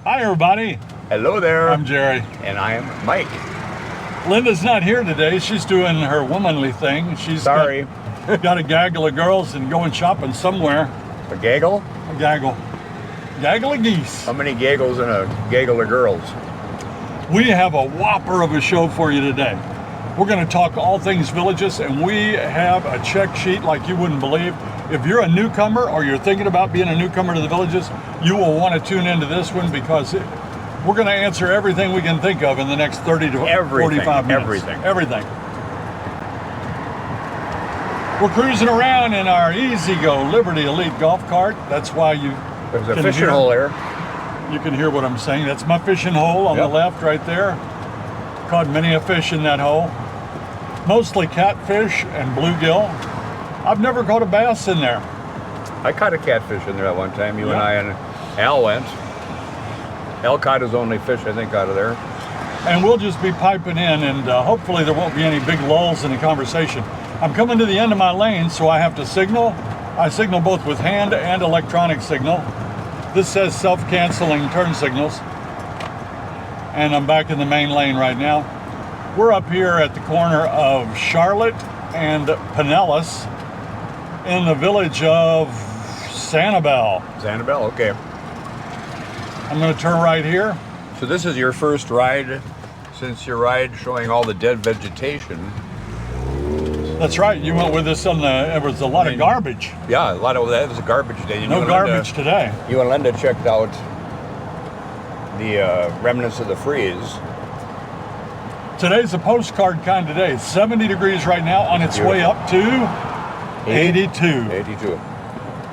Hi, everybody. Hello there. I'm Jerry. And I am Mike. Linda's not here today. She's doing her womanly thing. She's Sorry. got a gaggle of girls and going shopping somewhere. A gaggle? A gaggle. Gaggle of geese. How many gaggles in a gaggle of girls? We have a whopper of a show for you today. We're going to talk all things villages, and we have a check sheet like you wouldn't believe. If you're a newcomer or you're thinking about being a newcomer to the villages, you will want to tune into this one because we're going to answer everything we can think of in the next 30 to 45 minutes. Everything. We're cruising around in our E-Z-Go Liberty Elite golf cart. That's why there's a fishing hole there. You can hear what I'm saying. That's my fishing hole on the left right there. Caught many a fish in that hole. Mostly catfish and bluegill. I've never caught a bass in there. I caught a catfish in there at one time. You and I and Al went. Al caught his only fish, I think, out of there. And we'll just be piping in, and hopefully there won't be any big lulls in the conversation. I'm coming to the end of my lane, so I have to signal. I signal both with hand and electronic signal. This says self-canceling turn signals. And I'm back in the main lane right now. We're up here at the corner of Charlotte and Pinellas in the village of Sanibel. Sanibel, okay. I'm going to turn right here. So this is your first ride since your ride showing all the dead vegetation. That's right. You went with us on there was a lot of garbage. Yeah, a lot of that was a garbage day. No garbage today. You and Linda checked out the remnants of the freeze. Today's a postcard kind of day. It's 70 degrees right now, on its way up to 82. 82.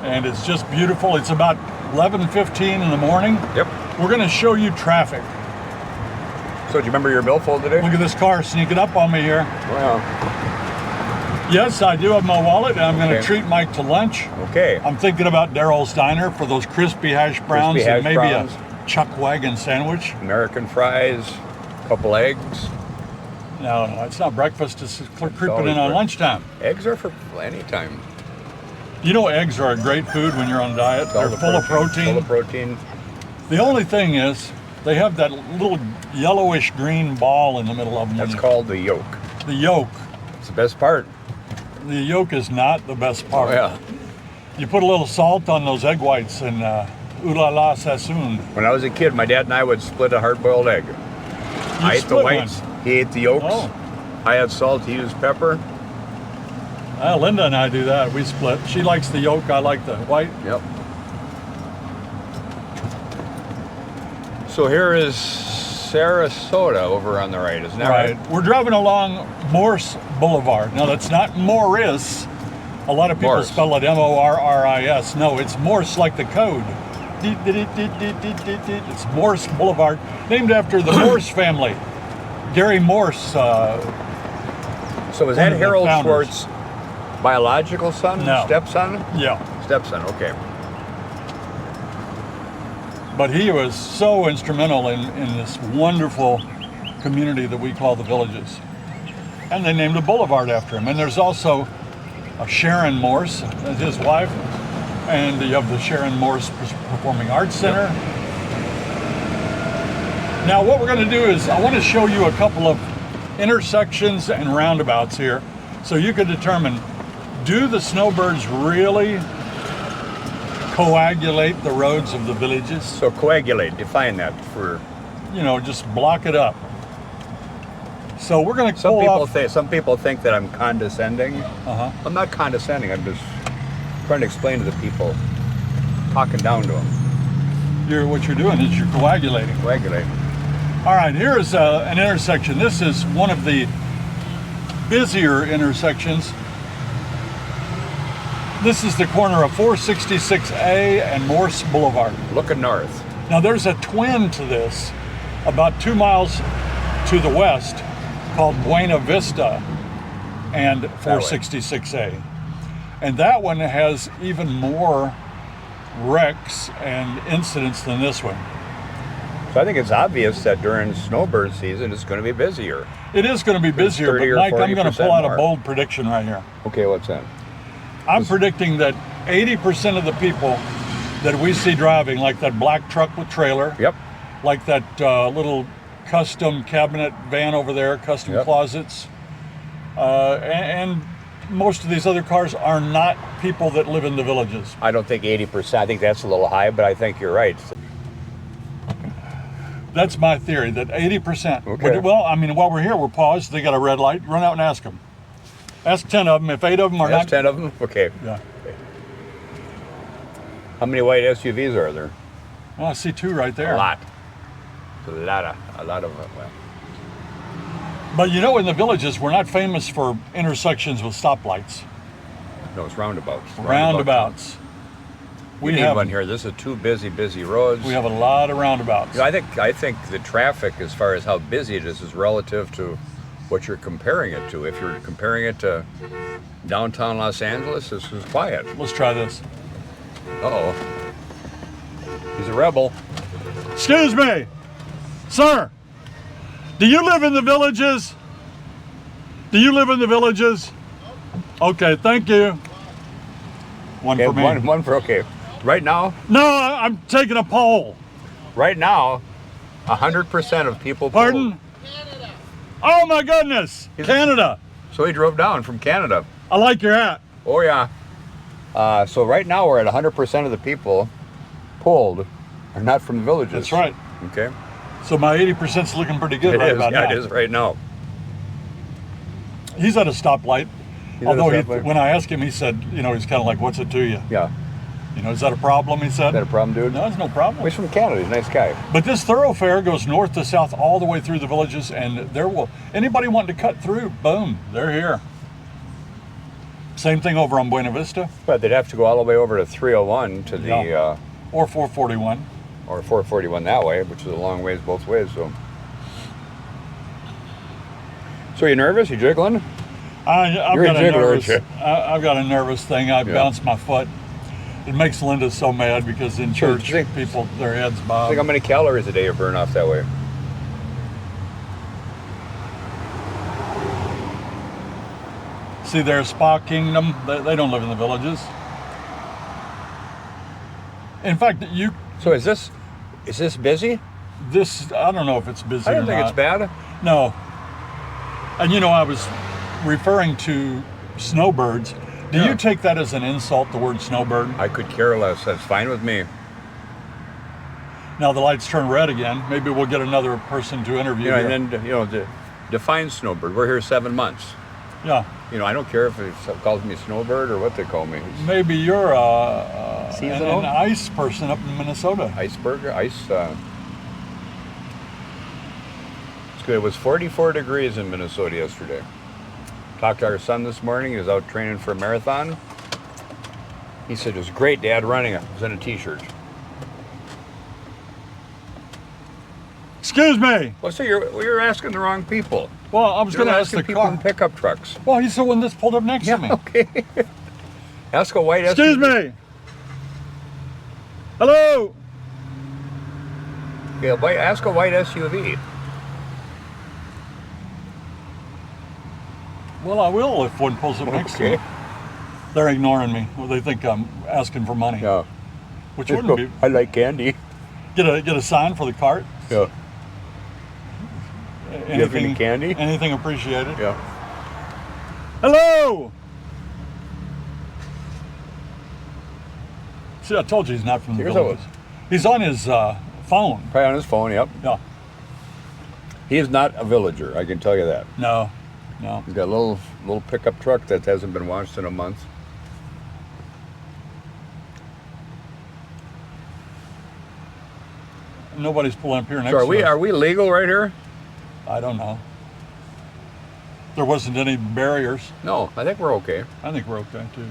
And it's just beautiful. It's about 11:15 in the morning. Yep. We're going to show you traffic. So do you remember your billfold today? Look at this car sneaking up on me here. Wow. Yes, I do have my wallet, and I'm going to treat Mike to lunch. Okay. I'm thinking about Daryl's Diner for those crispy hash browns and maybe a chuck wagon sandwich. American fries, couple eggs. No, it's not breakfast. It's creeping in on lunchtime. Eggs are for any time. You know, eggs are a great food when you're on a diet. They're full of protein. Full of protein. The only thing is, they have that little yellowish green ball in the middle of them. That's called the yolk. The yolk. It's the best part. The yolk is not the best part. Oh, yeah. You put a little salt on those egg whites and ooh la la sassoon. When I was a kid, my dad and I would split a hard-boiled egg. I ate the whites. He ate the yolks. Oh. I had salt. He used pepper. Linda and I do that. We split. She likes the yolk. I like the white. Yep. So here is Sarasota over on the right, isn't that right? We're driving along Morse Boulevard. Now, that's not Morris. A lot of people spell it M-O-R-R-I-S. No, it's Morse like the code. It's Morse Boulevard, named after the Morse family. Gary Morse. So is that Harold Schwartz's biological son? No. Stepson? Yeah. Stepson, okay. But he was so instrumental in this wonderful community that we call the Villages. And they named a boulevard after him. And there's also a Sharon Morse, his wife, and you have the Sharon Morse Performing Arts Center. Now what we're going to do is I want to show you a couple of intersections and roundabouts here so you can determine, do the snowbirds really coagulate the roads of the villages? So coagulate, define that for... just block it up. So we're going to Some people think that I'm condescending. I'm not condescending. I'm just trying to explain to the people, talking down to them. What you're doing is you're coagulating. Coagulating. All right, here's an intersection. This is one of the busier intersections. This is the corner of 466A and Morse Boulevard. Looking north. Now there's a twin to this, about 2 miles to the west, called Buena Vista and 466A. And that one has even more wrecks and incidents than this one. So I think it's obvious that during snowbird season, it's going to be busier. It is going to be busier, but Mike, I'm going to pull out a bold prediction right here. Okay, what's that? I'm predicting that 80% of the people that we see driving, like that black truck with trailer, yep, like that little custom cabinet van over there, custom Yep. closets. And most of these other cars are not people that live in the villages. I don't think 80%. I think that's a little high, but I think you're right. That's my theory, that 80%. Okay. Well, I mean, while we're here, we're paused. They got a red light. Run out and ask them. Ask 10 of them. If 8 of them are That's not... 10 of them? Okay. Yeah. How many white SUVs are there? Well, I see 2 right there. A lot. A lot of them. Well, But you know, in the villages, we're not famous for intersections with stoplights. no, it's roundabouts. Roundabouts. We need one here. This is 2 busy roads. We have a lot of roundabouts. You know, I think the traffic, as far as how busy it is relative to what you're comparing it to. If you're comparing it to downtown Los Angeles, this is quiet. Let's try this. Uh-oh. He's a rebel. Excuse me, sir. Do you live in the villages? Do you live in the villages? Okay, thank you. One Okay, for me. one for, okay. Right now, No, I'm taking a poll. 100% of people. Pardon? Canada. Oh my goodness, Canada. So he drove down from Canada. I like your hat. Oh yeah. So right now we're at 100% of the people polled are not from the villages. That's right. Okay. So my 80%'s looking pretty good It right is. about Yeah, now. it is right now. He's at a stoplight. He's at a Although stoplight. when I asked him, he said, you know, he's kind of like, what's it to you? Yeah. You know, is that a problem? He said. Is that a problem, dude? No, it's no problem. He's from Canada. He's a nice guy. But this thoroughfare goes north to south all the way through the villages, and anybody wanting to cut through, boom, they're here. Same thing over on Buena Vista But they'd have to go all the way over to 301 to the, Yeah. or 441. or 441 that way, which is a long ways both ways. So are you nervous? You jiggling? I've You're a got a jiggler, nervous. aren't I've got a nervous thing. I bounced my foot. It makes Linda so mad because in Sure, church, think- people, their heads Think bob. how many calories a day you burn off that way? See, there's Spa Kingdom. They don't live in the villages. In fact, So is this busy? I don't know if it's busy I or don't think not. it's bad. No. And you know, I was referring to snowbirds. Do Yeah. you take that as an insult, the word snowbird? I could care less. That's fine with me. Now the lights turn red again. Maybe we'll get another person to interview You know, here. and then define snowbird. We're here 7 months. Yeah. You know, I don't care if it calls me snowbird or what they call me. Maybe you're Seasonal? an ice person up in Minnesota. Iceberg, ice. It's good. It was 44 degrees in Minnesota yesterday. Talked to our son this morning. He was out training for a marathon. He said it was great, Dad, running. I was in a t-shirt. Excuse me. Well, so you're asking the wrong people. Well, I was You're going to ask the asking people in car. pickup trucks. Well, he's the one that's pulled up next to me. Okay. Ask a white Excuse SUV. me. Hello. Yeah, ask a white SUV. Well, I will if one pulls up next to me. They're ignoring me. Well, they think I'm asking for money. Yeah. Which wouldn't be. I like candy. Get a sign for the cart. Yeah. You have any candy? Anything appreciated. Yeah. Hello. See, I told you he's not from the Here's villages. He's on his phone. Probably on his phone, yep. Yeah. He is not a villager, I can tell you that. No. He's got a little pickup truck that hasn't been washed in a month. Nobody's pulling up here next So to us. are we legal right here? I don't know. There wasn't any barriers. No, I think we're okay. I think we're okay too.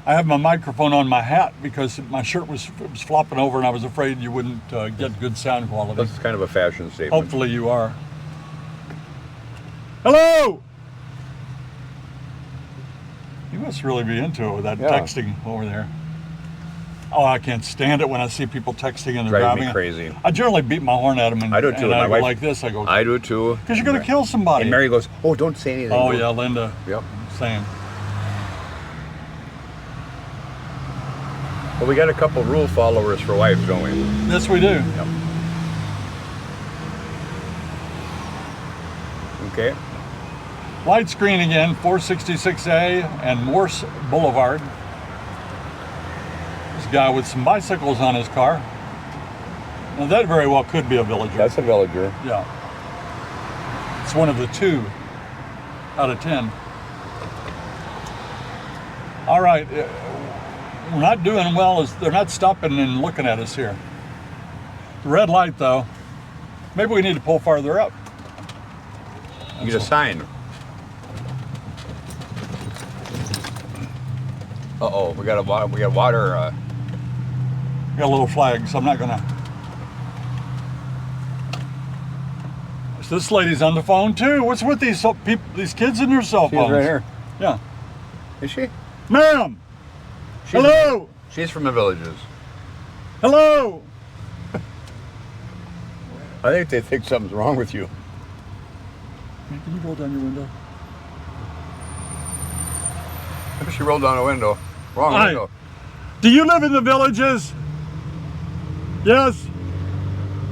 I have my microphone on my hat because my shirt was flopping over and I was afraid you wouldn't get good sound quality. That's kind of a fashion statement. Hopefully you are. Hello! You must really be into it with that texting over there. Oh, I can't stand it when I see people texting and they're Drives driving. me crazy. I generally beat my horn at them and I do too. And My I go wife- like this. I go, I do too. because you're going to kill somebody. And Mary goes, "Oh, don't say anything." Oh, yeah, Linda. Yep. Same. Well, we got a couple rule followers for wives, don't we? Yes, we do. Yep. Okay. Light screen again, 466A and Morse Boulevard. This guy with some bicycles on his car. Now that very well could be a villager. That's a villager. Yeah. It's one of the 2 out of 10. All right. We're not doing well as they're not stopping and looking at us here. The red light though, maybe we need to pull farther up. You get a sign. Uh-oh, we got water. We got a little flag, so I'm not gonna. So this lady's on the phone too. What's with these people, these kids and their cell phones? She's right here. Yeah. Is she? Ma'am. Hello. She's from the villages. Hello. I think they think something's wrong with you. Can you roll down your window? She rolled down a window. Wrong Hi. window. Do you live in the villages? Yes.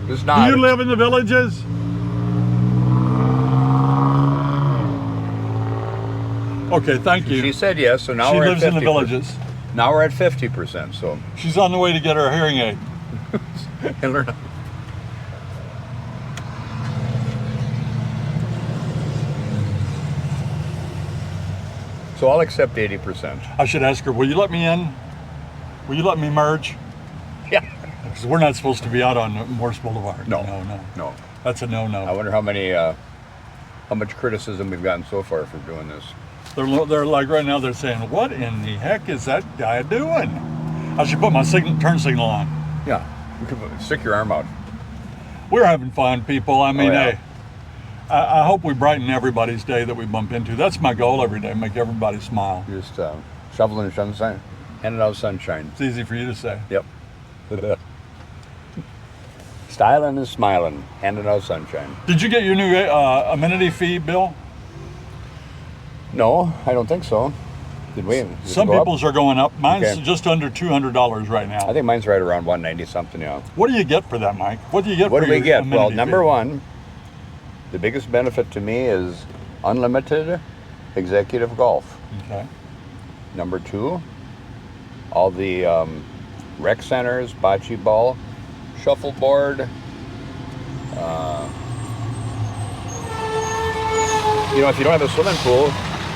Just Do nod. you live in the villages? Okay, thank you. She said yes, so now She we're lives at 50%. in the villages. Now we're at 50%, so. She's on the way to get her hearing aid. And learn. So I'll accept 80%. I should ask her, will you let me in? Will you let me merge? Yeah. Because we're not supposed to be out on Morse Boulevard. No. No. That's a I no-no. wonder how much criticism we've gotten so far for doing this. They're like right now they're saying, what in the heck is that guy doing? I should put my turn signal on. Yeah. You can stick your arm out. We're having fun, people. I mean, yeah. hey, I hope we brighten everybody's day that we bump into. That's my goal every day, make everybody smile. You're just shoveling sunshine, handing out sunshine. It's easy for you to say. Yep. Styling and smiling, handing out sunshine. Did you get your new amenity fee bill? No, I don't think so. Did we? Did it Some go up? people's are going up. Mine's Okay. just under $200 right now. I think mine's right around 190 something, yeah. What do you get for that, Mike? What do you get What for do we your get? Well, amenity number fee? one, the biggest benefit to me is unlimited executive golf. Okay. Number two, all the rec centers, bocce ball, shuffleboard. If you don't have a swimming pool,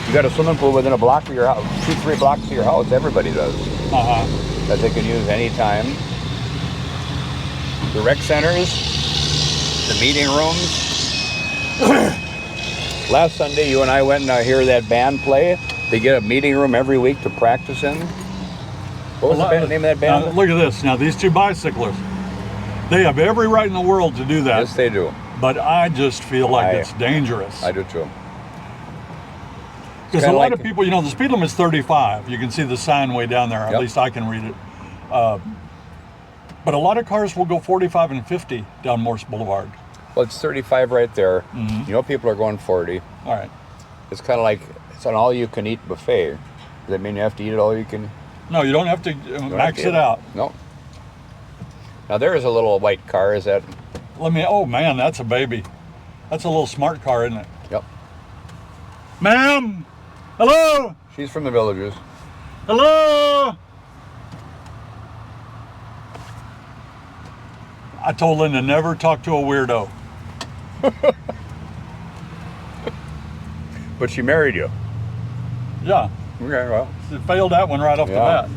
you got a swimming pool within a block of your house, 2-3 blocks of your house. Everybody does. Uh-huh. That they can use anytime. The rec centers, the meeting rooms. Last Sunday, you and I went and hear that band play. They get a meeting room every week to practice in. What was the name of that band? Now, look at this. Now, these two bicyclists, they have every right in the world to do that. Yes, they do. But I just feel like it's dangerous. I do too. Because a lot of people, the speed limit's 35. You can see the sign way down there. At least I can read it. But a lot of cars will go 45 and 50 down Morse Boulevard. Well, it's 35 right there. Mm-hmm. People are going 40. All right. It's kind of like it's an all-you-can-eat buffet. Does that mean you have to eat it all you can? No, you don't have to max it out. No. Now there is a little white car. Is that? Oh man, that's a baby. That's a little smart car, isn't it? Yep. Ma'am, hello. She's from the villages. Hello. I told Linda never talk to a weirdo. But she married you. Yeah. Okay, well. It failed that one right off the bat.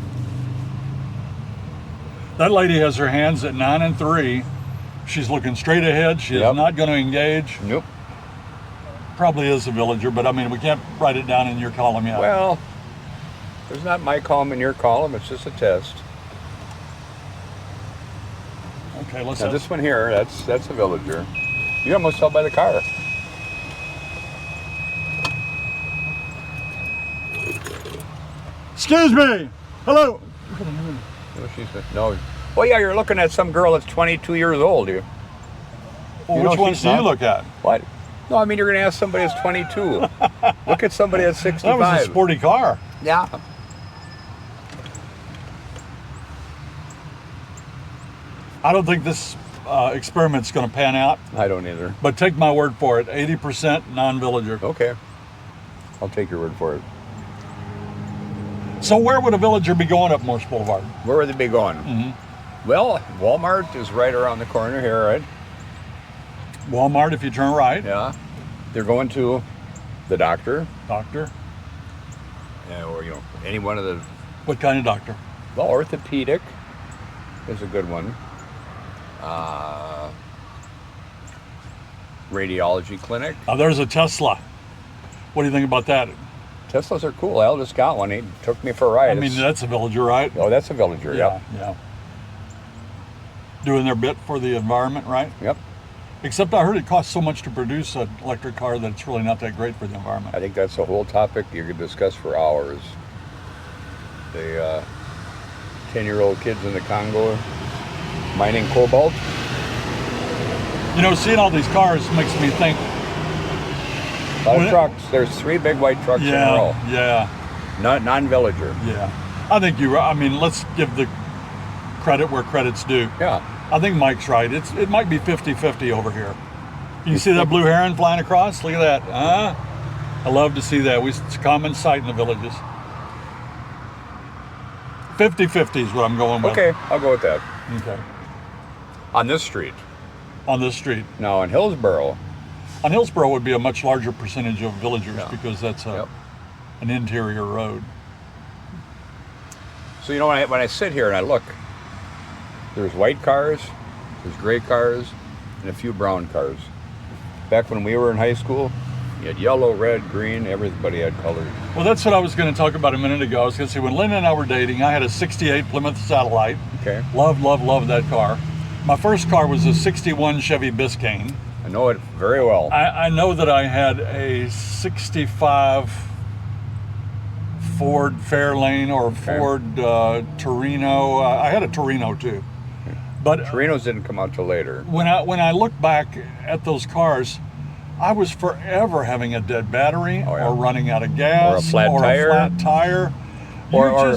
That lady has her hands at 9 and 3. She's looking straight ahead. She is not going to engage. Nope. Probably is a villager, but I mean, we can't write it down in your column yet. Well, there's not my column and your column. It's just a test. Okay, let's. Now this one here, that's a villager. You almost tell by the car. Excuse me. Hello. No, she said no. Well, yeah, you're looking at some girl that's 22 years old. Well, which ones do you look at? What? No, I mean you're going to ask somebody that's 22. Look at somebody that's 65. That was a sporty car. Yeah. I don't think this experiment's going to pan out, I don't either. but take my word for it, 80% non-villager. Okay. I'll take your word for it. So where would a villager be going up Morse Boulevard? Where would they be going? Mm-hmm. Well, Walmart is right around the corner here, right? Walmart if you turn right. Yeah. They're going to the doctor. Doctor. Or, any one of the... What kind of doctor? Well, orthopedic is a good one. Radiology clinic. Oh, there's a Tesla. What do you think about that? Teslas are cool. Al just got one. He took me for a ride. I mean, that's a villager, right? Oh, that's a villager, Yeah. Doing their bit for the environment, right? Yep. Except I heard it costs so much to produce an electric car that it's really not that great for the environment. I think that's a whole topic you could discuss for hours. The 10-year-old kids in the Congo mining cobalt. Seeing all these cars makes me think. A lot of trucks. There's 3 big white trucks in a row. Yeah. Non-villager. Yeah. I think let's give the credit where credit's due. Yeah. I think Mike's right. It might be 50-50 over here. You see that blue heron flying across? Look at that. I love to see that. It's a common sight in the villages. 50-50 is what I'm going with. Okay, I'll go with that. Okay. On this street. On this street. Now, in Hillsboro. On Hillsboro would be a much larger percentage of villagers because that's Yep. an interior road. So, when I sit here and I look, there's white cars, there's gray cars, and a few brown cars. Back when we were in high school, you had yellow, red, green, everybody had colors. Well, that's what I was going to talk about a minute ago. I was going to say, when Lynn and I were dating, I had a 68 Plymouth Satellite. Okay. Love that car. My first car was a 61 Chevy Biscayne. I know it very well. I know that I had a 65 Ford Fairlane or Ford Torino. I had a Torino too. But Torinos didn't come out till later. when I look back at those cars, I was forever having a dead battery or running out of gas Or a flat tire. Or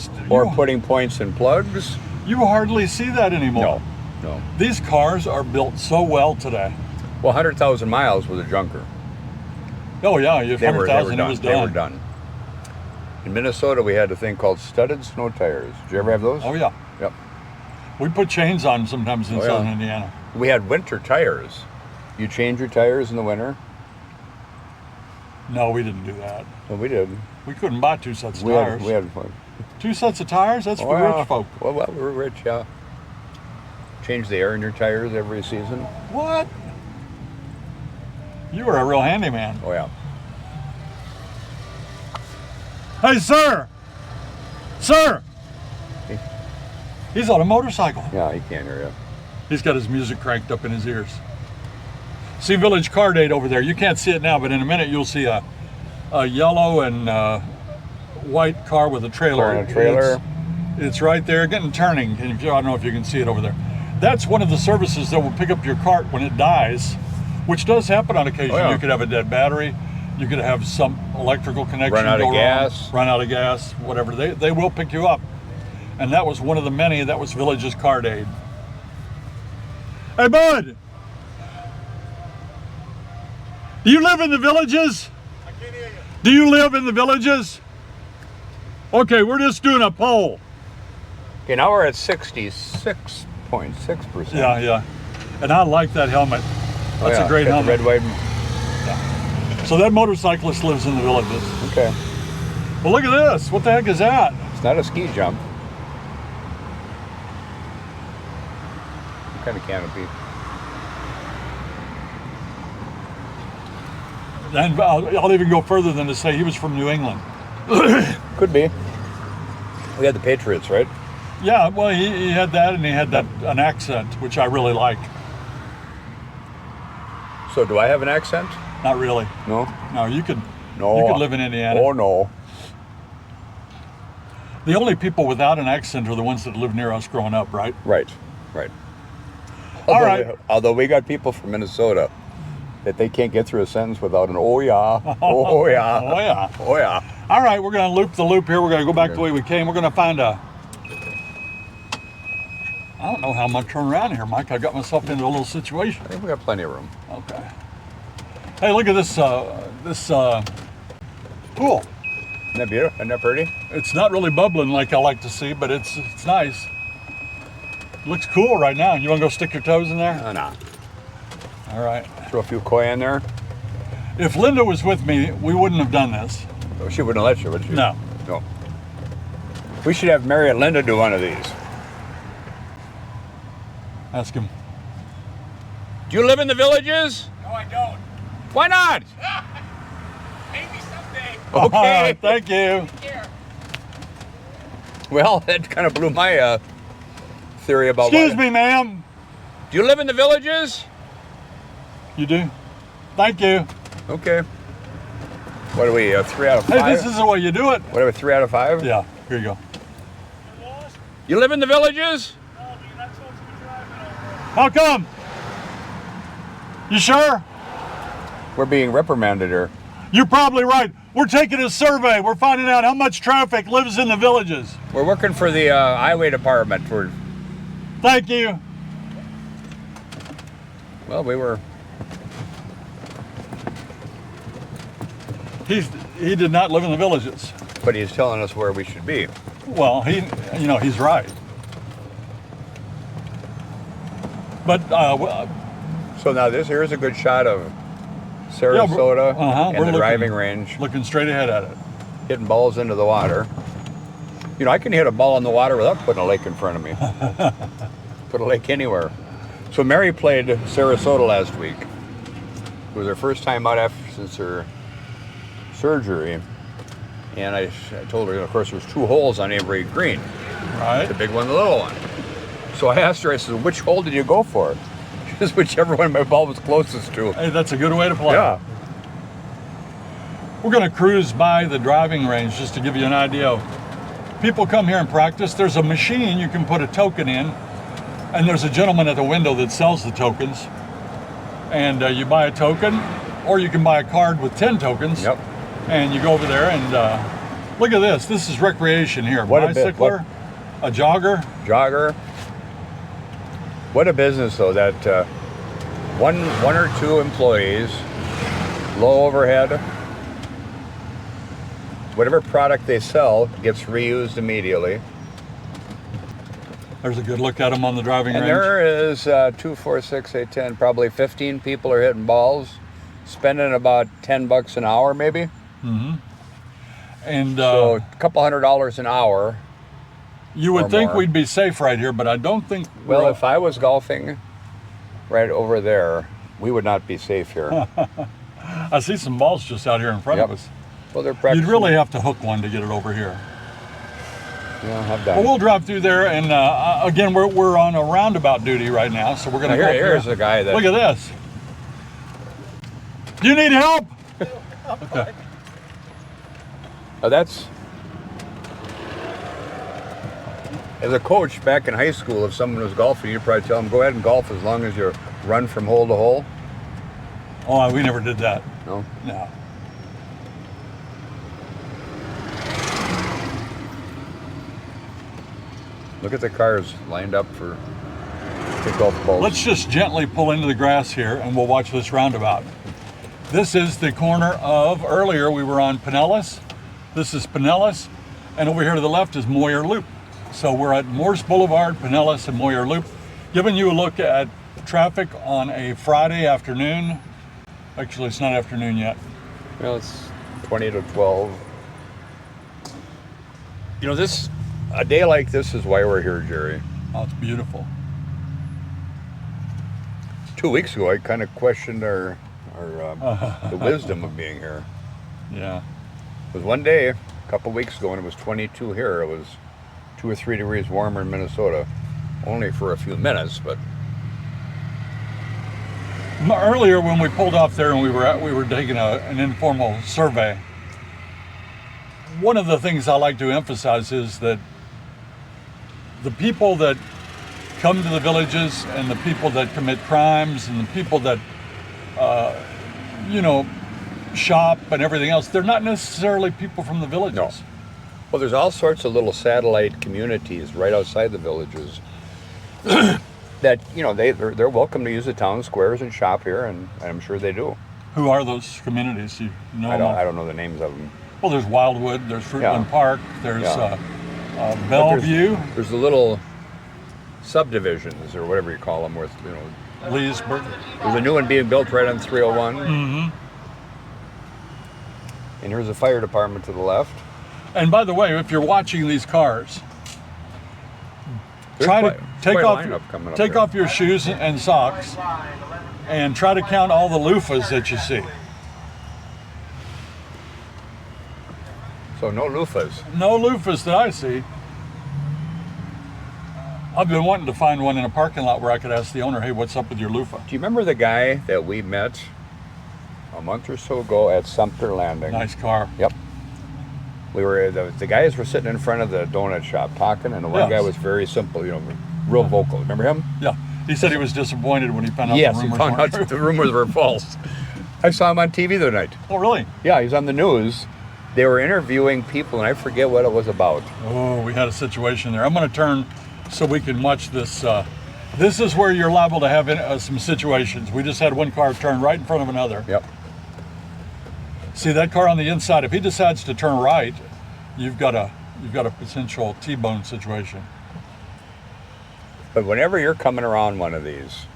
putting points in plugs. You hardly see that anymore. No. These cars are built so well today. Well, 100,000 miles was a junker. Oh yeah, you have 100,000, it was done. They were done. In Minnesota, we had a thing called studded snow tires. Did you ever have those? Oh yeah. Yep. We put chains on sometimes in southern Indiana. We had winter tires. You change your tires in the winter. No, we didn't do that. Well, we did. We couldn't buy 2 sets of tires. We had 2 sets of tires? That's for rich folk. Well, we were rich, yeah. Change the air in your tires every season. What? You were a real handyman. Oh, yeah. Hey, sir! Sir! Hey. He's on a motorcycle. Yeah, he can't hear you. He's got his music cranked up in his ears. See Village Car Date over there. You can't see it now, but in a minute you'll see a yellow and white car with a trailer. It's right there, getting turning. And I don't know if you can see it over there. That's one of the services that will pick up your cart when it dies, which does happen on occasion. Oh, yeah. You could have a dead battery. You could have some electrical connection Run out go of gas. wrong, run out of gas, whatever. They will pick you up. And that was one of the many. That was Village's Card Aid. Hey, bud! Do you live in the villages? I can't hear you. Do you live in the villages? Okay, we're just doing a poll. Okay, now we're at 66.6%. Yeah. And I like that helmet. That's a great Got helmet. the red, white. So that motorcyclist lives in the villages. Okay. Well, look at this. What the heck is that? It's not a ski jump. What kind of canopy? And I'll even go further than to say he was from New England. Could be. We had the Patriots, right? Yeah, well, he had that, and he had an accent, which I really like. So do I have an accent? Not really. No. No, you could No. live in Indiana. Oh, no. The only people without an accent are the ones that lived near us growing up, right? Right. All right. Although we got people from Minnesota that they can't get through a sentence without an oh yeah, oh yeah, Oh, yeah. oh yeah. All right, we're going to loop the loop here. We're going to go back the way we came. We're going to find I don't know how I'm gonna turn around here, Mike. I got myself into a little situation. I think we got plenty of room. Okay. Hey, look at this pool. Isn't that beautiful? Isn't that pretty? It's not really bubbling like I like to see, but it's nice. Looks cool right now. You want to go stick your toes in there? No. All right. Throw a few koi in there. If Linda was with me, we wouldn't have done this. Oh, she wouldn't let you, would she? No. No. We should have Mary and Linda do one of these. Ask him. Do you live in the Villages? No, I don't. Why not? Maybe someday. Okay. All right, thank you. Here. Well, that kind of blew my theory about. Excuse me, ma'am. Do you live in the Villages? You do? Thank you. Okay. What are we? 3 out of 5. Hey, this is the way you do it. What are we? 3 out of 5? Yeah. Here you go. You live in the Villages? No, but you're not supposed to be driving over. How come? You sure? We're being reprimanded here. You're probably right. We're taking a survey. We're finding out how much traffic lives in the villages. We're working for the highway department. Thank you. Well, we were. He did not live in the villages. But he's telling us where we should be. Well, he's right. But So now here's a good shot of Sarasota and we're the driving range, looking straight ahead at it. hitting balls into the water. You know, I can hit a ball in the water without putting a lake in front of me. Put a lake anywhere. So Mary played Sarasota last week. It was her first time out since her surgery. And I told her, of course, there's 2 holes on every green. Right. The big one, the little one. So I asked her, I said, which hole did you go for? She says, whichever one my ball was closest to. Hey, that's a good way to play. Yeah. We're going to cruise by the driving range just to give you an idea. People come here and practice. There's a machine you can put a token in, and there's a gentleman at the window that sells the tokens. And you buy a token, or you can buy a card with 10 tokens. Yep. And you go over there and look at this. This is recreation here. What a bit. Bicycler, a jogger. Jogger. What a business, though, that one or 2 employees, low overhead. Whatever product they sell gets reused immediately. There's a good look at them on the driving And range. there is 2, 4, 6, 8, 10, probably 15 people are hitting balls, spending about $10 an hour, maybe. Mm-hmm. And So a couple $100 an hour. you would or think more. we'd be safe right here, but I don't think. Well, if I was golfing right over there, we would not be safe here. I see some balls just out here in front of Yep. us. Well, they're practicing. You'd really have to hook one to get it over here. Yeah, have Well, that. we'll drive through there, and again, we're on a roundabout duty right now, so we're going to go. Here's a guy that. Look at this. Do you need help? Okay. That's. As a coach back in high school, if someone was golfing, you'd probably tell them, go ahead and golf as long as you run from hole to hole. Oh, we never did that. No. No. Look at the cars lined up for kickoff balls. Let's just gently pull into the grass here, and we'll watch this roundabout. This is the corner of, earlier we were on Pinellas. This is Pinellas, and over here to the left is Moyer Loop. So we're at Morse Boulevard, Pinellas, and Moyer Loop, giving you a look at traffic on a Friday afternoon. Actually, it's not afternoon yet. Well, it's 20 to 12. You know, a day like this is why we're here, Jerry. Oh, it's beautiful. 2 weeks ago, I kind of questioned the wisdom of being here. Yeah. It was one day, a couple weeks ago, when it was 22 here. It was 2 or 3 degrees warmer in Minnesota, only for a few minutes, but Earlier when we pulled off there and we were taking an informal survey, one of the things I like to emphasize is that the people that come to the villages and the people that commit crimes and the people that shop and everything else, they're not necessarily people from the villages. No. Well, there's all sorts of little satellite communities right outside the villages that, you know, they're welcome to use the town squares and shop here, and I'm sure they do. Who are those communities? You know? I don't know the names of them. Well, there's Wildwood, there's Fruitland Yeah. Park, there's Yeah. But Bellevue, There's the little subdivisions or whatever you call them, where, you know, Leesburg. there's a new one being built right on 301. Mm-hmm. And here's the fire department to the left. And by the way, if you're watching these cars, There's try quite- to take quite a off lineup coming up take here. off your shoes and socks, and try to count all the loofahs that you see. So no loofahs. No loofahs that I see. I've been wanting to find one in a parking lot where I could ask the owner, "Hey, what's up with your loofah?" Do you remember the guy that we met a month or so ago at Sumter Landing? Nice car. Yep. We were the guys were sitting in front of the donut shop talking, and the one Yes. guy was very simple, you know, real vocal. Remember him? Yeah. He said he was disappointed when he found out Yes, the he rumors found out weren't that true. the rumors were false. I saw him on TV the other night. Oh, really? Yeah, he's on the news. They were interviewing people, and I forget what it was about. Oh, we had a situation there. I'm going to turn so we can watch this. This is where you're liable to have some situations. We just had one car turn right in front of another. Yep. See that car on the inside? If he decides to turn right, you've got a potential T-bone situation. But whenever you're coming around one of these,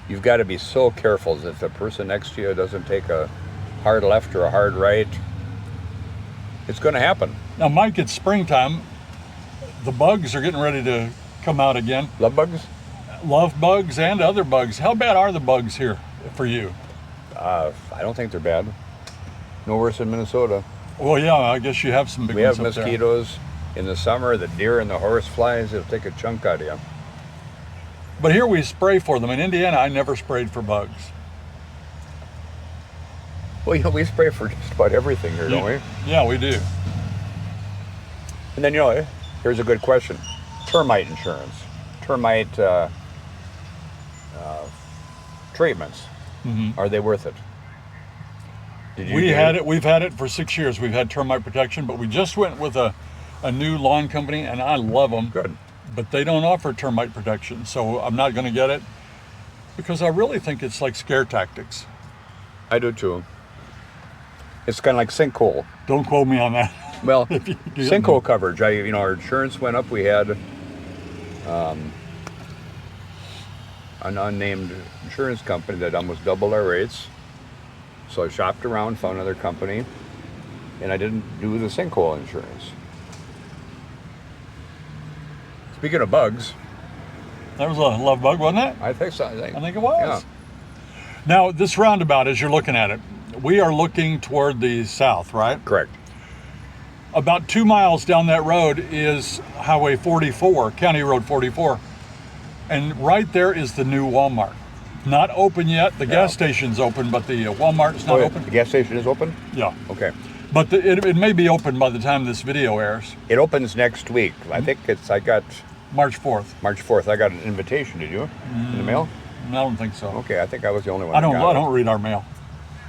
you've got to be so careful that the person next to you doesn't take a hard left or a hard right. It's going to happen. Now, Mike, it's springtime. The bugs are getting ready to come out again. Love bugs? Love bugs and other bugs. How bad are the bugs here for you? I don't think they're bad. No worse than Minnesota. Well, yeah, I guess you have some big We ones have up there. mosquitoes. In the summer, the deer and the horse flies, it'll take a chunk out of you. But here we spray for them. In Indiana, I never sprayed for bugs. Well, you know, we spray for just about everything here, don't we? Yeah, we do. And then, you know, here's a good question. Termite insurance. Termite treatments. Mhm. Are they worth it? Did you We do had it. We've had it for 6 years. We've had termite protection, but we just went with a new lawn company, and I love them. Good. But they don't offer termite protection, so I'm not going to get it because I really think it's like scare tactics. I do too. It's kind of like sinkhole. Don't quote me on that. Well, If you do. sinkhole coverage. Our insurance went up. We had an unnamed insurance company that almost doubled our rates. So I shopped around, found another company, and I didn't do the sinkhole insurance. Speaking of bugs, That was a love bug, wasn't it? I think so. I think it was. Yeah. Now, this roundabout, as you're looking at it, we are looking toward the south, right? Correct. About 2 miles down that road is Highway 44, County Road 44. And right there is the new Walmart. Not open yet. The gas station's open, but the Walmart's not Oh, yeah. open. The gas station is open? Yeah. Okay. But it may be open by the time this video airs, It opens next week. I think I got March 4th. March 4th. I got an invitation. Did you? In the mail? I don't think so. Okay, I think I was the only one. I that don't. got I it. don't read our mail.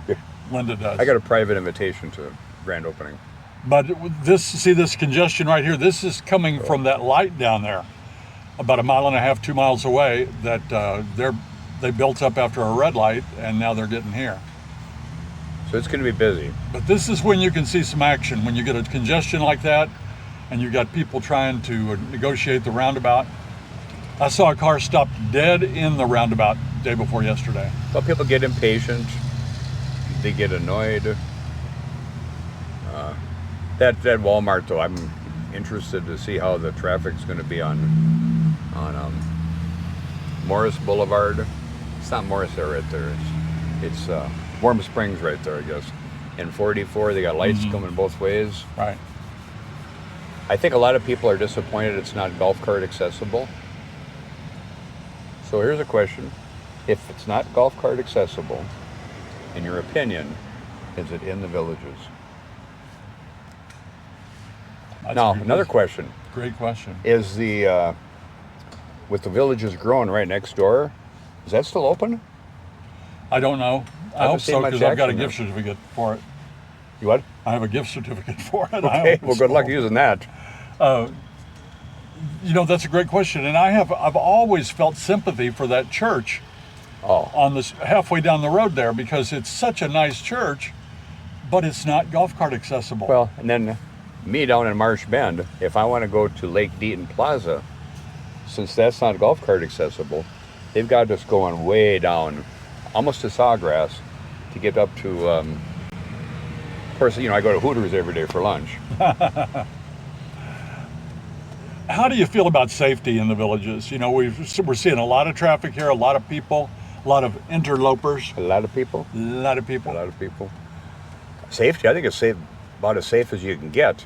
Yeah. Linda does. I got a private invitation to grand opening. But this congestion right here. This is coming from that light down there, about 1.5 miles, 2 miles away. That they built up after a red light, and now they're getting here. So it's going to be busy. But this is when you can see some action. When you get a congestion like that, and you got people trying to negotiate the roundabout. I saw a car stopped dead in the roundabout day before yesterday. Well, people get impatient. They get annoyed. That Walmart, though, I'm interested to see how the traffic's going to be on Morse Boulevard. It's not Morse there right there. It's Warm Springs right there, I guess. And 44, they got lights coming both ways. Right. I think a lot of people are disappointed it's not golf cart accessible. So here's a question. If it's not golf cart accessible, in your opinion, is it in the villages? That's Now, a good another question. question. Great question. Is with the villages growing right next door, is that still open? I don't know. I haven't hope seen so much because I've got a action gift certificate for it. You what? I have a gift certificate for it. I Okay, hope well, good luck so. using that. You know, that's a great question, and I've always felt sympathy for that church Oh, on this halfway down the road there, because it's such a nice church, but it's not golf cart accessible. well, and then me down in Marsh Bend, if I want to go to Lake Deaton Plaza, since that's not golf cart accessible, they've got us going way down, almost to Sawgrass, to get up to, of course, I go to Hooters every day for lunch. How do you feel about safety in the villages? You know, we're seeing a lot of traffic here, a lot of people, a lot of interlopers, A lot of people. a lot of people. A lot of people. Safety, I think it's safe, about as safe as you can get.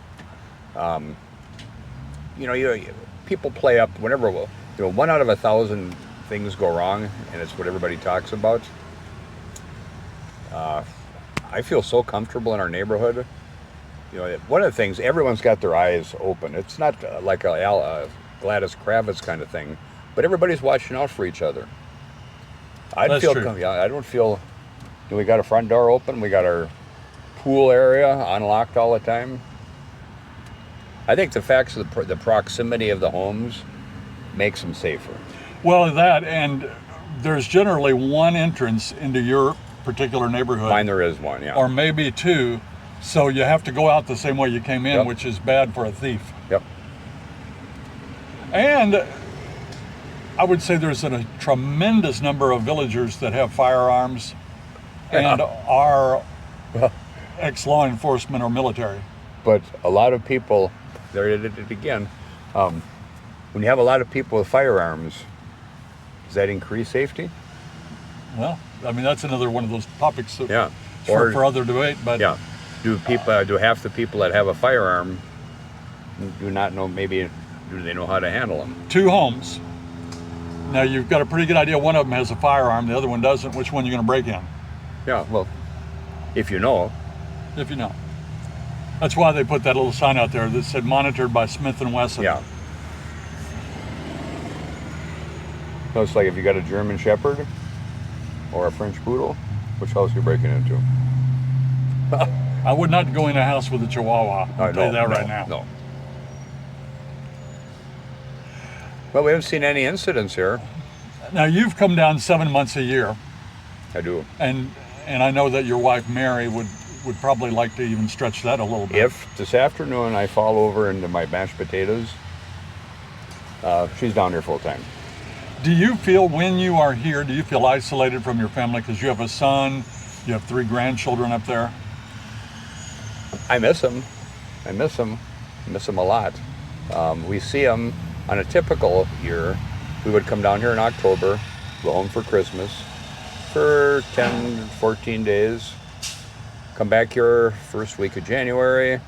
People play up whenever, 1 out of 1,000 things go wrong, and it's what everybody talks about. I feel so comfortable in our neighborhood. One of the things, everyone's got their eyes open. It's not like a Gladys Kravitz kind of thing, but everybody's watching out for each other. That's true. I don't feel. We got a front door open. We got our pool area unlocked all the time. I think the facts of the proximity of the homes makes them safer. Well, that, and there's generally one entrance into your particular neighborhood. Mine there is one, yeah. Or maybe two, so you have to go out the same way you came in, Yep. which is bad for a thief. Yep. And I would say there's a tremendous number of villagers that have firearms and are ex-law enforcement or military. But a lot of people, there it is again, when you have a lot of people with firearms, does that increase safety? Well, I mean, that's another one of those topics that Yeah. for other debate, but Yeah. Do half the people that have a firearm do not know, maybe, do they know how to handle them? 2 homes. Now you've got a pretty good idea one of them has a firearm, the other one doesn't. Which one you're going to break in? Yeah, well, if you know. If you know. That's why they put that little sign out there that said monitored by Smith & Wesson. Yeah. So it's like if you got a German Shepherd or a French Poodle, which house you breaking into? I would not go in a house with a Chihuahua. I'll tell you that right now. No. Well, we haven't seen any incidents here. Now you've come down 7 months a year, I do. and I know that your wife Mary would probably like to even stretch that a little bit. If this afternoon I fall over into my mashed potatoes, she's down here full time. Do you feel when you are here, do you feel isolated from your family because you have a son, you have 3 grandchildren up there? I miss them. I miss them a lot. We see them on a typical year. We would come down here in October, go home for Christmas for 10, 14 days, come back here first week of January.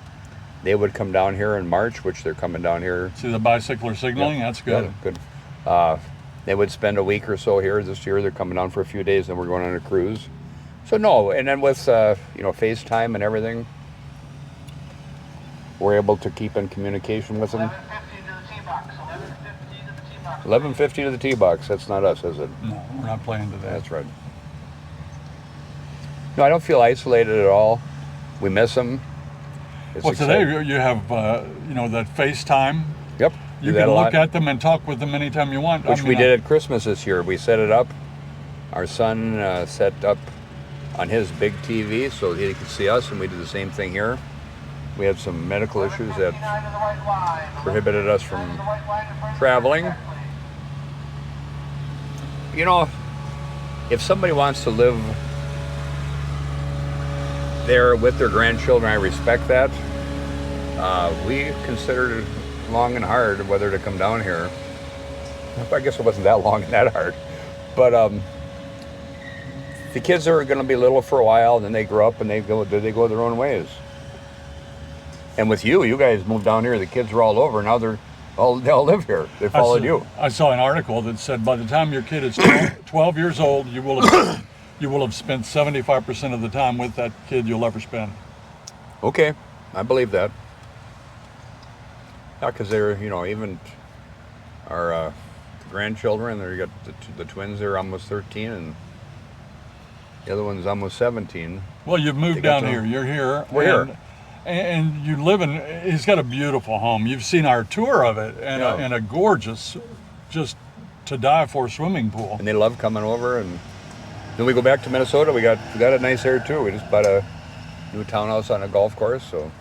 They would come down here in March, which they're coming down here. See the bicycler signaling? Yeah, That's good. yeah, good. They would spend a week or so here this year. They're coming down for a few days, then we're going on a cruise. So no, and then with FaceTime and everything, we're able to keep in communication with them. 11:50 to the tee box. That's not us, is it? No, we're not playing to that. That's right. No, I don't feel isolated at all. We miss them. It's Well, today exciting. you have that FaceTime. Yep. You do that can a look lot. at them and talk with them anytime you want. Which we did at Christmas this year. We set it up. Our son set up on his big TV so he could see us, and we did the same thing here. We had some medical issues that prohibited us from traveling. If somebody wants to live there with their grandchildren, I respect that. We considered long and hard whether to come down here. I guess it wasn't that long and that hard. But the kids are going to be little for a while, and then they grow up and they go their own ways. And with you guys moved down here, the kids are all over. Now they all live here. They followed you. I saw an article that said by the time your kid is 12 years old, you will have spent 75% of the time with that kid you'll ever spend. Okay, I believe that. Yeah, because they're, even our grandchildren, they got the twins, they're almost 13, and the other one's almost 17. Well, you've moved They got down here. You're here. We're here. And you live in, he's got a beautiful home. You've seen our tour of it, and, Yeah. and a gorgeous, just to die for swimming pool. And they love coming over. And then we go back to Minnesota. We got a nice area too. We just bought a new townhouse on a golf course. So,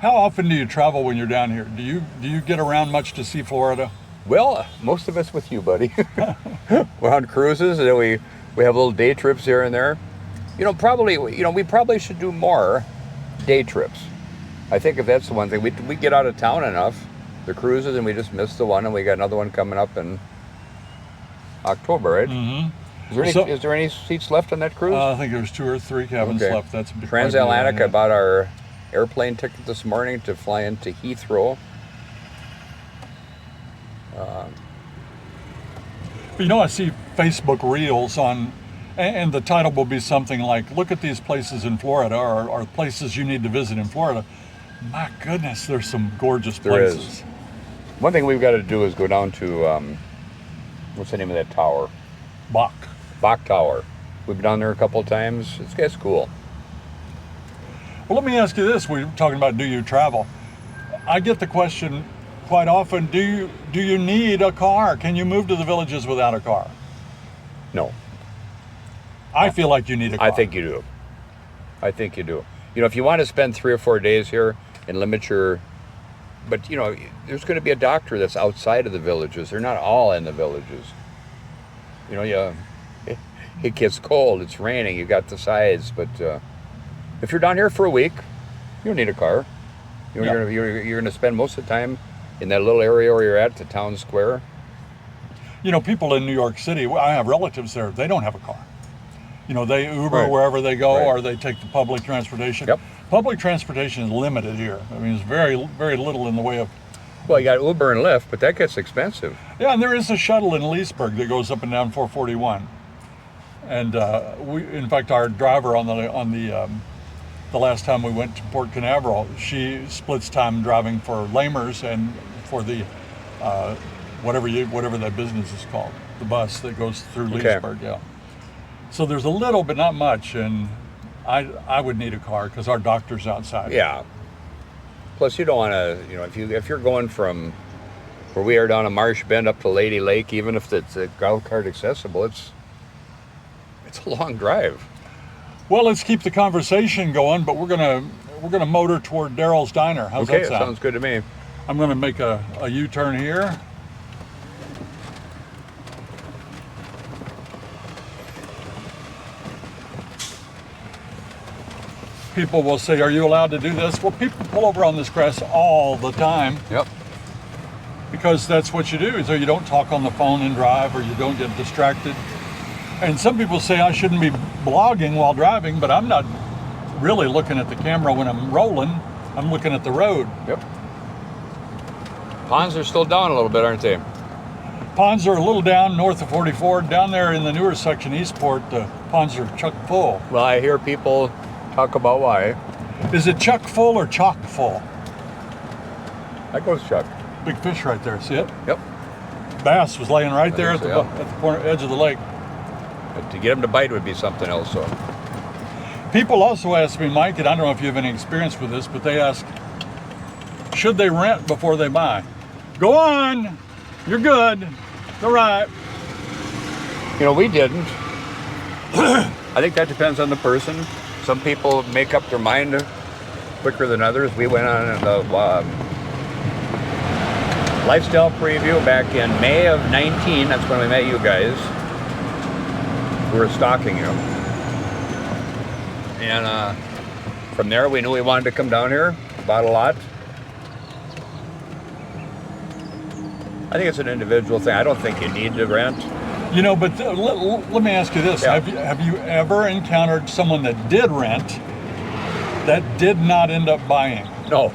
How often do you travel when you're down here? Do you get around much to see Florida? well, most of it's with you, buddy. We're on cruises, and then we have little day trips here and there. We probably should do more day trips. I think if that's the one thing, we get out of town enough, the cruises, and we just missed the one, and we got another one coming up in October, right? Mm-hmm. Is there any seats left on that cruise? I think there's 2 or 3 cabins Okay. left. That's Transatlantic. Yeah. I bought our airplane ticket this morning to fly into Heathrow. But I see Facebook reels on, and the title will be something like, look at these places in Florida, or places you need to visit in Florida. My goodness, there's some gorgeous There is. places. One thing we've got to do is go down to, what's the name of that tower? Bach Tower. We've been down there a couple of times. It's cool. Well, let me ask you this. We were talking about, do you travel? I get the question quite often, do you need a car? Can you move to the villages without a car? No, I feel like you need a car. I think you do. If you want to spend 3 or 4 days here and limit but there's going to be a doctor that's outside of the villages. They're not all in the villages. It gets cold, it's raining, you got the sides, but if you're down here for a week, you don't need a car. Yeah. You're going to spend most of the time in that little area where you're at, the town square. People in New York City, I have relatives there, they don't have a car. They Uber Right. wherever they go, Right. or they take the public transportation. Yep. Public transportation is limited here. I mean, it's very, very little in the way of. Well, you got Uber and Lyft, but that gets expensive. Yeah, and there is a shuttle in Leesburg that goes up and down 441. And in fact, our driver on the last time we went to Port Canaveral, she splits time driving for Lamers and for the whatever that business is called, the bus that goes through Okay. Leesburg. Yeah. So there's a little, but not much, and I would need a car because our doctor's outside. Yeah. Plus, you don't want to, if you're going from where we are down in Marsh Bend up to Lady Lake, even if it's a golf cart accessible, it's a long drive. Well, let's keep the conversation going, but we're gonna motor toward Daryl's Diner. How's Okay, that sound? sounds good to me. I'm gonna make a U-turn here. People will say, are you allowed to do this? Well, people pull over on this grass all the time Yep. because that's what you do. So you don't talk on the phone and drive, or you don't get distracted. And some people say I shouldn't be blogging while driving, but I'm not really looking at the camera when I'm rolling. I'm looking at the road. Yep. Ponds are still down a little bit, aren't they? Ponds are a little down north of 44. Down there in the newer section, Eastport, the ponds are chock full. Well, I hear people talk about why. Is it chock full or chock full? That goes Chuck. Big fish right there, see it? Yep. Bass was laying right there at think the, so, at the corner edge of the lake. But to get them to bite would be something else. So People also ask me, Mike, and I don't know if you have any experience with this, but they ask, should they rent before they buy? Go on, you're good, all right. we didn't. I think that depends on the person. Some people make up their mind quicker than others. We went on the lifestyle preview back in May of 19. That's when we met you guys. We were stalking you. And from there, we knew we wanted to come down here, bought a lot. I think it's an individual thing. I don't think you need to rent. But let me ask you this. Yeah. Have you ever encountered someone that did rent that did not end up buying? No.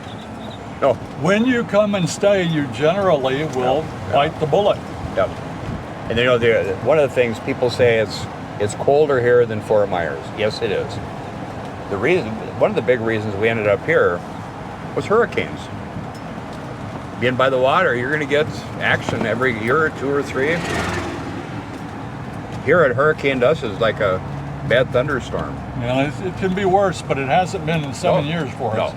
When you come and stay, you generally will bite the bullet. Yep. And one of the things people say it's colder here than Fort Myers. Yes, it is. One of the big reasons we ended up here was hurricanes. Being by the water, you're going to get action every year or 2 or 3. Here at Hurricane Dust is like a bad thunderstorm. It can be worse, but it hasn't been in 7 years for us.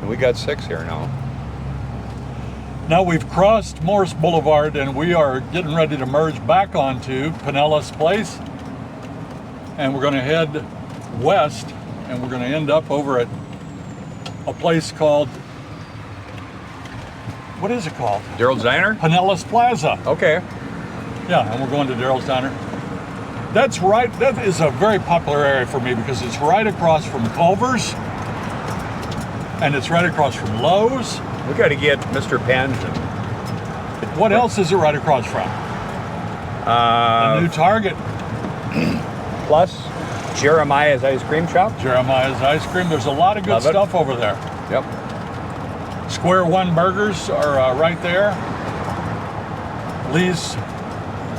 We got 6 here now. Now we've crossed Morse Boulevard and we are getting ready to merge back onto Pinellas Place. And we're going to head west and we're going to end up over at a place called, what is it called? Daryl's Diner? Pinellas Plaza. Okay. Yeah, and we're going to Daryl's Diner. That's right, that is a very popular area for me because it's right across from Culver's and it's right across from Lowe's. We got to get Mr. Pansion. What else is it right across from? The new Target. Plus Jeremiah's Ice Cream Shop. Jeremiah's Ice Cream. There's a lot of good Love it. stuff over there. Yep. Square One Burgers are right there. Lee's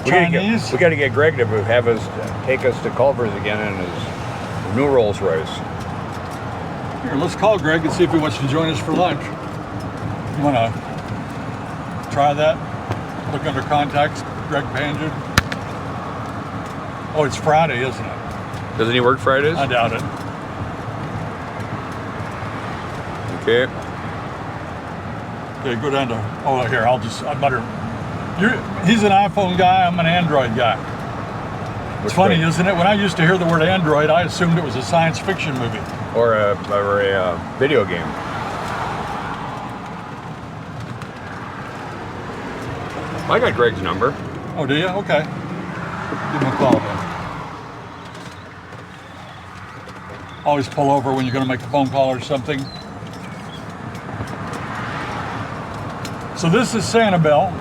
Chinese. We got to get Greg to have us take us to Culver's again in his new Rolls Royce. Here, let's call Greg and see if he wants to join us for lunch. You want to try that? Look under contacts, Greg Panjin. Oh, it's Friday, isn't it? Doesn't he work Fridays? I doubt it. Okay. Okay, go down to, oh, here, I better. He's an iPhone guy, I'm an Android guy. It's funny, isn't it? When I used to hear the word Android, I assumed it was a science fiction movie. Or a video game. I got Greg's number. Oh, do you? Okay. Give him a call then. Always pull over when you're going to make a phone call or something. So this is Sanibel.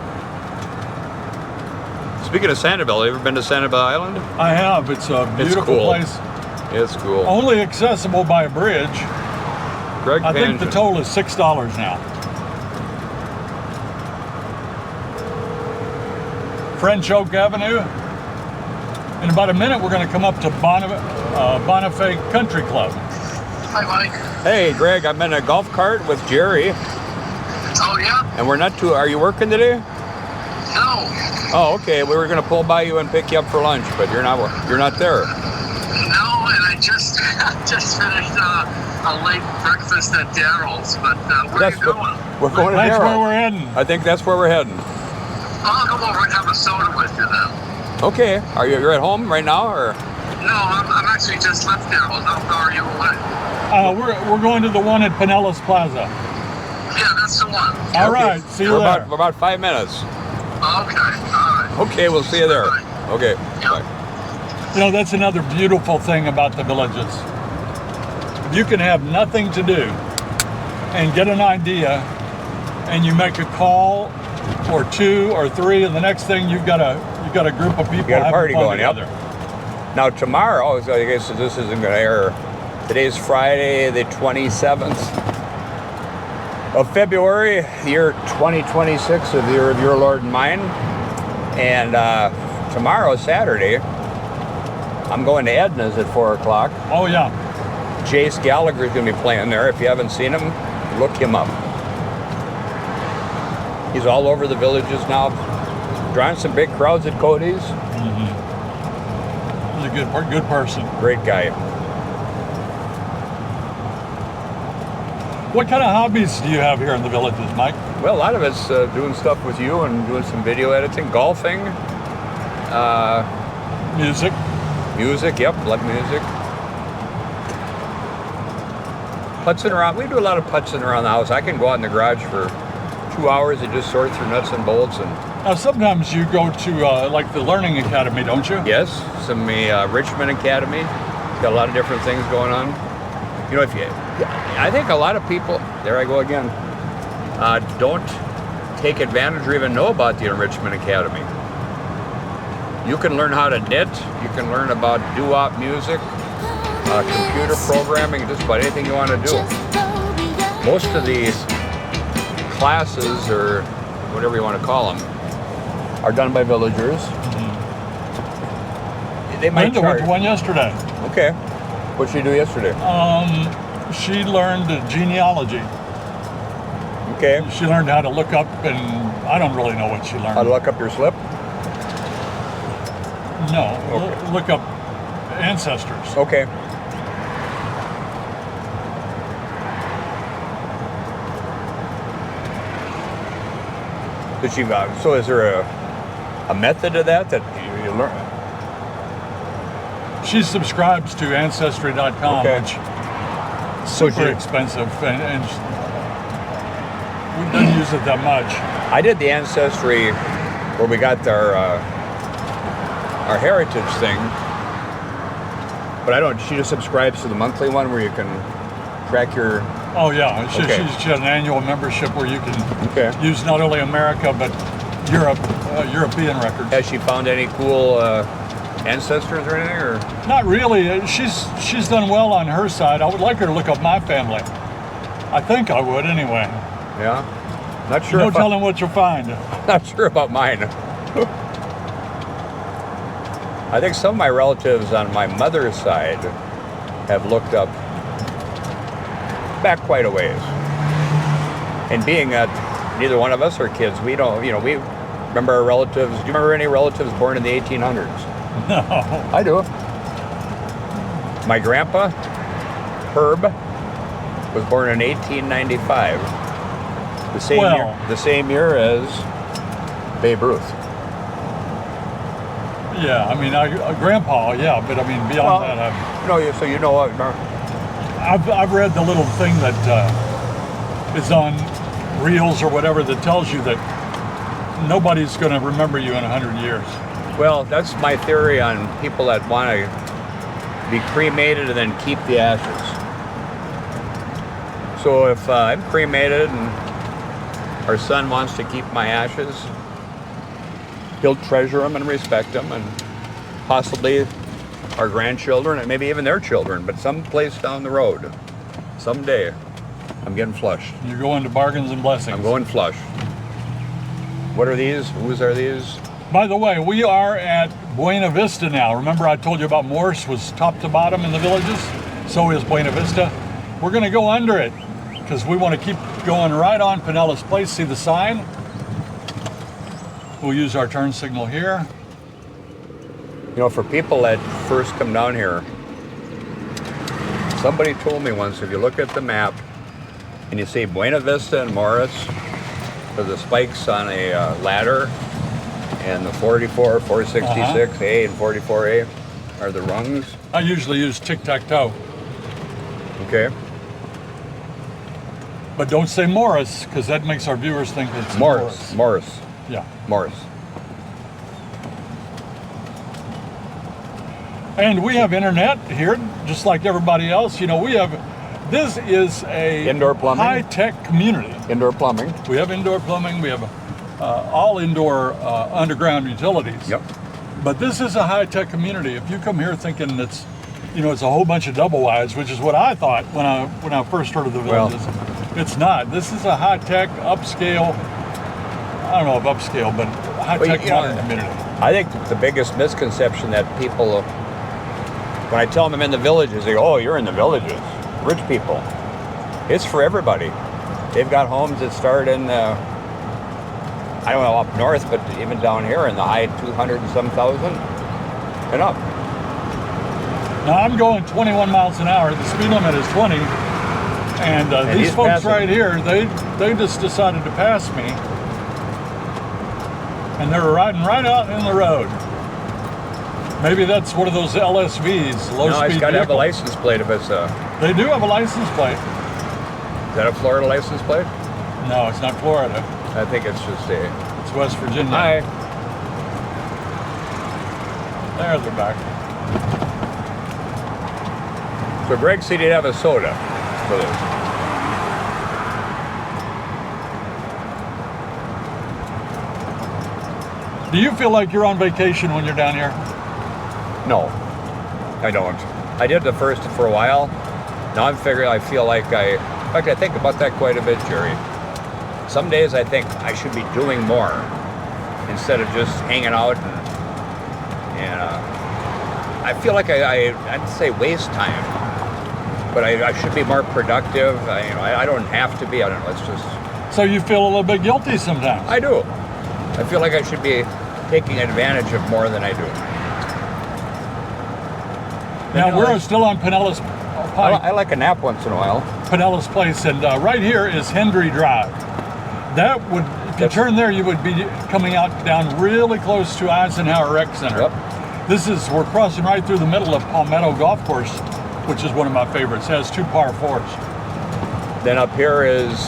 Speaking of Sanibel, you ever been to Sanibel Island? I have. It's a beautiful cool. place. It's cool. Only accessible by a bridge. Greg I think the Panjin. toll is $6 now. French Oak Avenue. In about a minute, we're going to come up to Bonifay Country Club. Hi, Mike. Hey, Greg, I'm in a golf cart with Jerry, Oh, yeah? and we're not too. Are you working today? No. Oh, okay. We were going to pull by you and pick you up for lunch, but you're not there. No, and I just finished a late breakfast at Daryl's, but where are you going? We're going to That's Darryl. where we're heading. I think that's where we're heading. I'll come over and have a soda with you then. Okay. You're at home right now, or? No, I'm actually just left Daryl's. How far are you away? We're going to the one at Pinellas Plaza. Yeah, that's the one. All right, see you there. We're about 5 minutes. Okay, all right. Okay, we'll see you there. Bye. Okay. Yep. Bye. You know, that's another beautiful thing about the villages. You can have nothing to do and get an idea, and you make a call or 2 or 3, and the next thing you've got a group of people You got a having party fun going, yep. together. Now tomorrow, so I guess this isn't going to air. Today's Friday, the 27th of February, the year 2026 of the year of your Lord and mine. And tomorrow, Saturday, I'm going to Edna's at 4 o'clock. Oh yeah. Jace Gallagher's going to be playing there. If you haven't seen him, look him up. He's all over the villages now, drawing some big crowds at Cody's. He's a good person. Great guy. What kind of hobbies do you have here in the villages, Mike? Well, a lot of it's doing stuff with you and doing some video editing, golfing, Music. music. Yep, love music. Putzing around. We do a lot of putzing around the house. I can go out in the garage for 2 hours and just sort through nuts and bolts. And Now, sometimes you go to like the Learning Academy, don't you? yes, some Richmond Academy. Got a lot of different things going on. You know, I think a lot of people, there I go again, don't take advantage or even know about the Enrichment Academy. You can learn how to knit, you can learn about doo-wop music, computer programming, just about anything you want to do. Most of these classes, or whatever you want to call them, are done by villagers. They might Linda went charge. to one yesterday. Okay. What'd she do yesterday? She learned genealogy. Okay. She learned how to look up, and I don't really know what she learned. How to look up your slip? No, Okay. look up ancestors. Okay. Did she? So is there a method to that you learn? She subscribes to Ancestry.com, Okay. which is So super expensive, and we didn't use it that much. I did the Ancestry where we got our heritage thing, but I don't. She just subscribes to the monthly one where you can track your. Oh yeah, she Okay. has an annual membership where you can Okay. use not only America but Europe, European records. Has she found any cool ancestors or anything? Or Not really. She's done well on her side. I would like her to look up my family. I think I would anyway. yeah, not sure. No if telling what you'll find. Not sure about mine. I think some of my relatives on my mother's side have looked up back quite a ways. And being that neither one of us are kids, we don't, we remember our relatives. Do you remember any relatives born in the 1800s? No. I do. My grandpa, Herb, was born in 1895. The same year as Babe Ruth. Yeah, I mean, Grandpa, yeah, but I mean, beyond that, So you know what? I've read the little thing that is on Reels or whatever that tells you that nobody's going to remember you in 100 years. Well, that's my theory on people that want to be cremated and then keep the ashes. So if I'm cremated and our son wants to keep my ashes, he'll treasure them and respect them, and possibly our grandchildren and maybe even their children, but someplace down the road, someday, I'm getting flush. You're going to bargains and blessings. I'm going flush. What are these? Whose are these? By the way, we are at Buena Vista now. Remember I told you about Morse was top to bottom in the villages? So is Buena Vista. We're going to go under it because we want to keep going right on Pinellas Place. See the sign? We'll use our turn signal here. For people that first come down here, somebody told me once, if you look at the map and you see Buena Vista and Morris, there's the spikes on a ladder, and the 44, 466A, and 44A are the rungs. I usually use tic-tac-toe. Okay. But don't say Morris, because that makes our viewers think it's Morris. Yeah. Morris. And we have internet here, just like everybody else. This is a Indoor plumbing? high-tech community. Indoor plumbing. We have indoor plumbing. We have all indoor underground utilities. Yep. But this is a high-tech community. If you come here thinking it's a whole bunch of double wides, which is what I thought when I first heard of the villages, it's not. This is a high-tech, upscale. I don't know if upscale, but high-tech modern community. I think the biggest misconception that people, when I tell them I'm in the villages, they go, "Oh, you're in the villages, rich people." It's for everybody. They've got homes that start in, I don't know, up north, but even down here in the high 200 and some thousand and up. Now I'm going 21 miles an hour. The speed limit is 20. And these folks right here, they just decided to pass me. And they're riding right out in the road. Maybe that's one of those LSVs, low-speed vehicles. No, it's got to have a license plate if it's They do have a license plate. Is that a Florida license plate? No, it's not Florida. I think it's just a... It's West Virginia. Hi. There, they're back. So Greg said he'd have a soda for this. Do you feel like you're on vacation when you're down here? No, I don't. I did the first for a while. Now I feel like in fact, I think about that quite a bit, Jerry. Some days I think I should be doing more instead of just hanging out and I feel like I'd say waste time, but I should be more productive. I don't have to be. I don't know. It's just. So you feel a little bit guilty sometimes? I do. I feel like I should be taking advantage of more than I do. Now we're still on Pinellas Pike. I like a nap once in a while. Pinellas Place, and right here is Hendry Drive. That would If you turn there, you would be coming out down really close to Eisenhower Rec Center. Yep. We're crossing right through the middle of Palmetto Golf Course, which is one of my favorites. It has 2 par 4s. Then up here is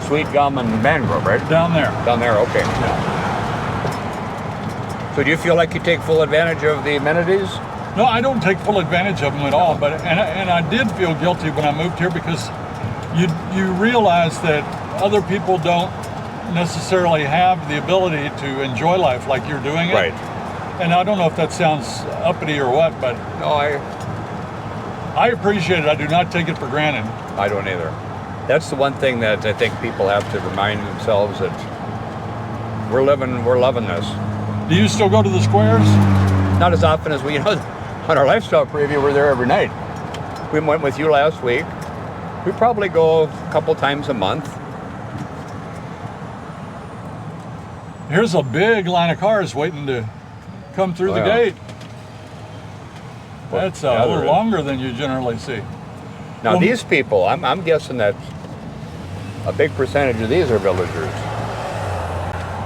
Sweet Gum and Mangrove, right? Down there. Down there, okay. Yeah. So do you feel like you take full advantage of the amenities? No, I don't take full advantage of them at all. But and I did feel guilty when I moved here because you realize that other people don't necessarily have the ability to enjoy life like you're doing it. Right. And I don't know if that sounds uppity or what, but No, I appreciate it. I do not take it for granted. I don't either. That's the one thing that I think people have to remind themselves that we're loving this. Do you still go to the squares? Not as often as we, on our lifestyle preview, we're there every night. We went with you last week. We probably go a couple times a month. Here's a big line of cars waiting to come through the yeah. gate. That's a little longer than you generally see. Now Well, these people, I'm guessing that a big percentage of these are villagers.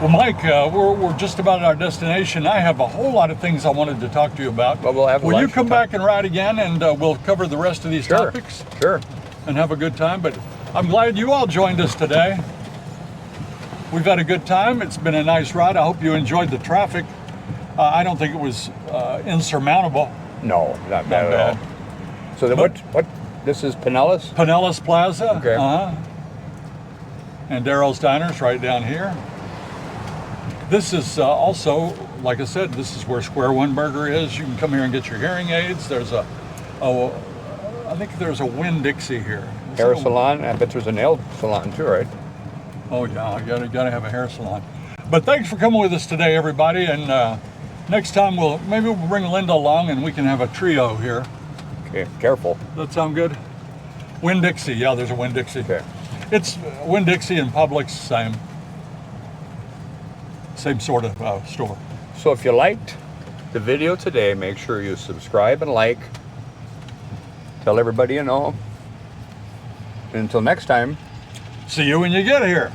Well, Mike, we're just about at our destination. I have a whole lot of things I wanted to talk to you about. Well, we'll have Will you lunch come and talk. back and ride again, and we'll cover the rest of these Sure. topics Sure. and have a good time? But I'm glad you all joined us today. We've had a good time. It's been a nice ride. I hope you enjoyed the traffic. I don't think it was insurmountable. No, not bad at all. So then But- what? This is Pinellas? Pinellas Plaza. Okay. And Daryl's Diner's right down here. This is also, like I said, this is where Square One Burger is. You can come here and get your hearing aids. There's I think there's a Winn-Dixie here. Is Hair it a- salon? I bet there's a nail salon too, right? Oh yeah, you gotta have a hair salon. But thanks for coming with us today, everybody. And next time we'll bring Linda along and we can have a trio here. Okay, careful. That sound good? Winn-Dixie, yeah, there's a Winn-Dixie. Okay. It's Winn-Dixie and Publix, same sort of store. So if you liked the video today, make sure you subscribe and like. Tell everybody you know. And until next time. See you when you get here.